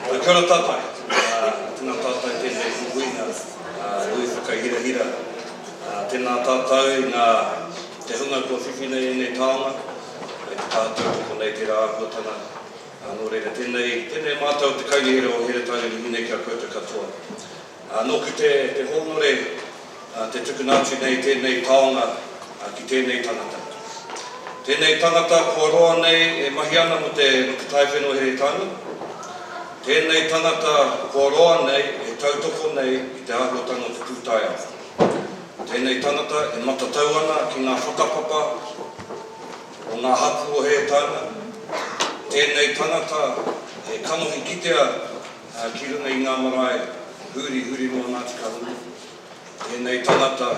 Kia ora tātai, tēnā tātai tēnei huina, lui whakahira-hira. Tēnā tātai ngā te hunga kua whiwhinei e nei taonga, e te tātou toko nei te rāpuatana. Nō reira, tēnei mātou te kairihira o here tāu hine kia koutou katoa. Nōku te honore, te tukunātu nei tēnei taonga ki tēnei tangata. Tēnei tangata kua roa nei e mahi ana mo te taiwhenua here tāna. Tēnei tangata kua roa nei e tautoko nei i te āhuatanga o Tupu Taiao. Tēnei tangata e matatau ana ki ngā whakapapa o ngā hapu o he tāna. Tēnei tangata e kamohi kitea ki runga i ngā marae huri noa Ngāti Kahuru. Tēnei tangata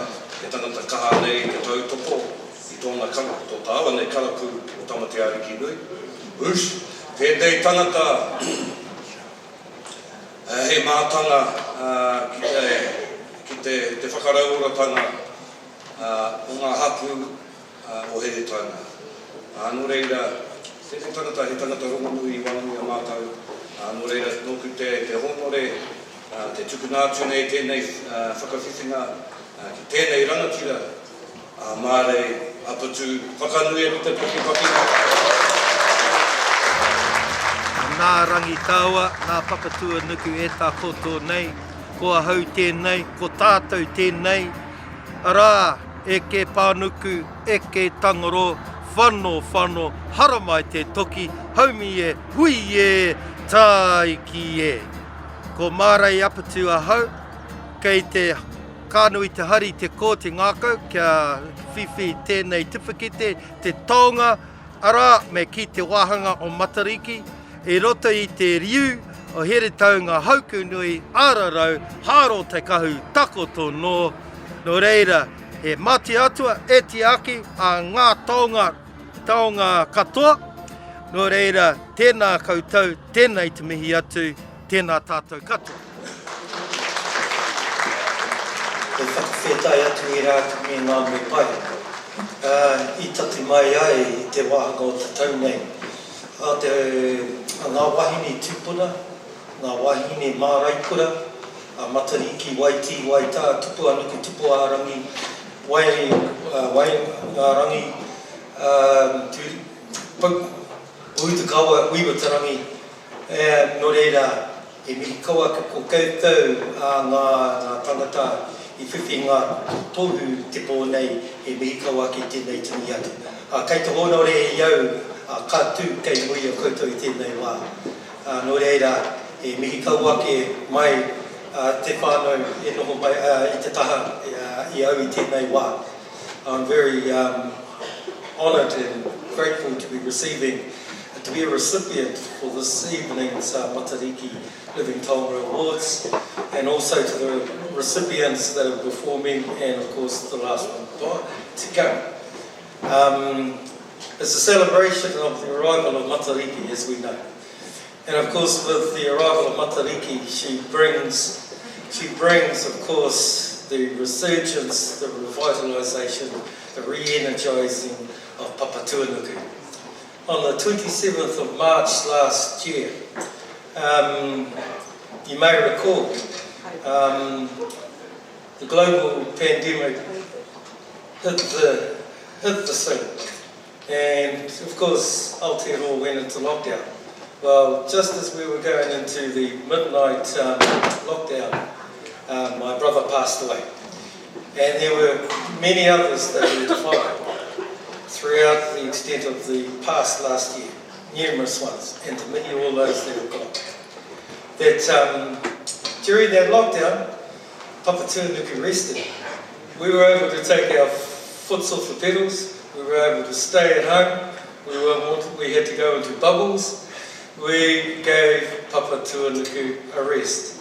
e tangata kaha nei te tautoko i tōna kara, tō tāua nei karapu o tamate ariki nui. Tēnei tangata he mātanga ki te whakarauratanga o ngā hapu o here tāna. Nō reira, tēnei tangata he tangata rongonui i wanui a mātau. Nō reira, nōku te honore, te tukunātu nei tēnei whakawhiwhinga ki tēnei rangatira, Marei Apatu, whakanui e te paki. Nā rangi tāua, nā papatua nuku e tā koto nei, ko hau tēnei, ko tātou tēnei. Arā, e ke pānuku, e ke tangaro, whano, haramai te toki, haumi e, hui e, taiki e. Ko Marei Apatu a hau, kei te kānui te hari te ko te ngākau, kia whiwhi tēnei tipakete, te taonga, arā, me ki te wāhanga o Matariki, e roto i te riu o here taunga hauku nui ārarau, hāro te kahu takoto no. Nō reira, e mati atua, e te aki a ngā taonga katoa. Nō reira, tēnā koutou, tēnei te mihi atu, tēnā tātou katoa. Te whakawhetai atu i rātu me ngā me pai. I tati mai ai i te wāhanga o te tau nei. Ngā wahine tūpuna, ngā wahine māraikura, Matariki, Waiti, Waita, Tupu anuku, Tupu ārangi, ngā rangi, Uitakawa, Wiwatarangi, nō reira, e mihi kaua ko koutou ngā tangata i whiwhi ngā tohu te pō nei, e mihi kaua ki tēnei tini atu. Kei te honore e iau, ka tū kei mui o koutou i tēnei wā. Nō reira, e mihi kaua ke mai te whānau e noho mai i te taha i au i tēnei wā. I'm very honoured and grateful to be to be a recipient for this evening's Matariki Living Taonga Awards, and also to the recipients that are before me, and of course the last one to come. It's a celebration of the arrival of Matariki, as we know. And of course, with the arrival of Matariki, she brings, of course, the resurgence, the revitalisation, the re-energising of Papatuanuku. On the 27th of March last year, you may recall, the global pandemic hit the scene. And of course, Aotearoa went into lockdown. Well, just as we were going into the midnight lockdown, my brother passed away. And there were many others that were defined throughout the extent of the past last year, numerous ones, and to many all those that have gone. That during that lockdown, Papatuanuku rested. We were able to take our foots off the pedals. We were able to stay at home. We had to go into bubbles. We gave Papatuanuku a rest.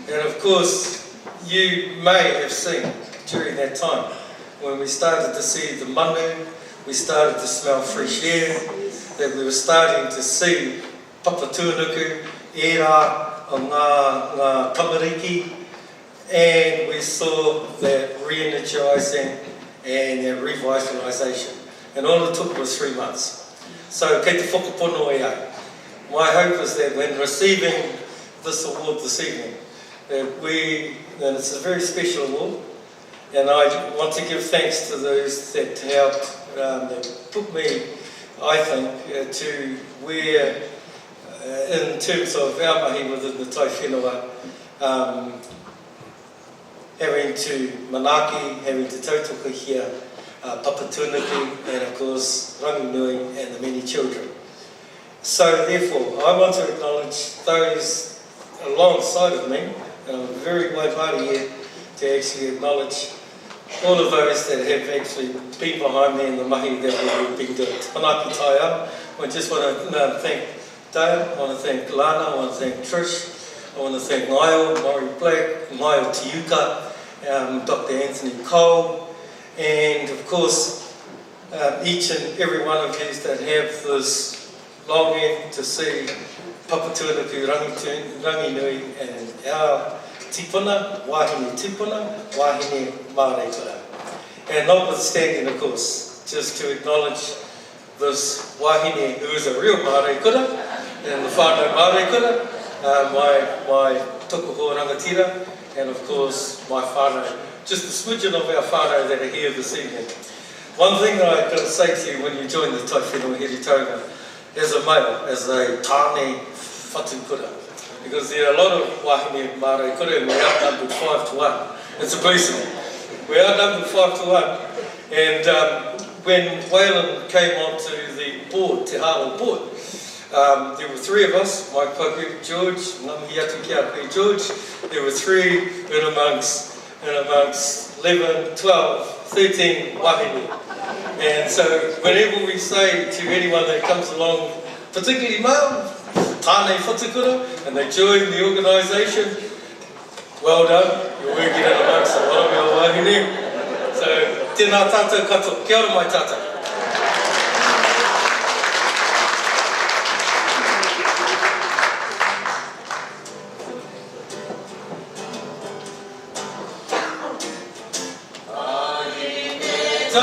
And of course, you may have seen during that time, when we started to see the manu, we started to smell fresh air, that we were starting to see Papatuanuku, era o ngā tamariki, and we saw that re-energising and that revitalisation. And all it took was 3 months. So, kei te whakapono e ai. My hope is that when receiving this award this evening. And it's a very special award, and I want to give thanks to those that helped, that put me, I think, to where, in terms of our mahi within the Tai Whenua, having to manaki, having to tautoko here, papatunuku, and of course rangi nui and the many children. So therefore, I want to acknowledge those alongside of me, and I'm very waiwhare here to actually acknowledge all of those that have actually been behind me in the mahi that we've been doing. Manaki Taiao, I just want to thank Taiao, I want to thank Lana, I want to thank Trish, I want to thank Ngaio, Maury Black, Ngaio Tiuka, Dr. Anthony Cole, and of course each and every one of you that have this longing to see Papatuanuku rangi nui and our tipuna, wahine tipuna, wahine Marei Apatu. And notwithstanding, of course, just to acknowledge this wahine who is a real Marei Apatu and the whānau Marei Apatu, my tukuho rangatira, and of course my whānau, just a smidgen of our whānau that are here this evening. One thing that I've got to say to you when you join the Tai Whenua Heritonga, as a male, as a tāne whatukura, because there are a lot of wahine Marei Apatu and we're outnumbered 5-1. It's a blessing. We're outnumbered 5-1, and when Wayland came onto the board, Te Haro board, there were three of us, Mike Paku, George, Ngamihi Atu Kia George. There were three in amongst 11, 12, 13 wahine. And so whenever we say to anyone that comes along, particularly male, tāne whatukura, and they join the organisation, well done, you're working in amongst a lot of our wahine. So, tēnā tātou katoa, kia ora mai tātou. So,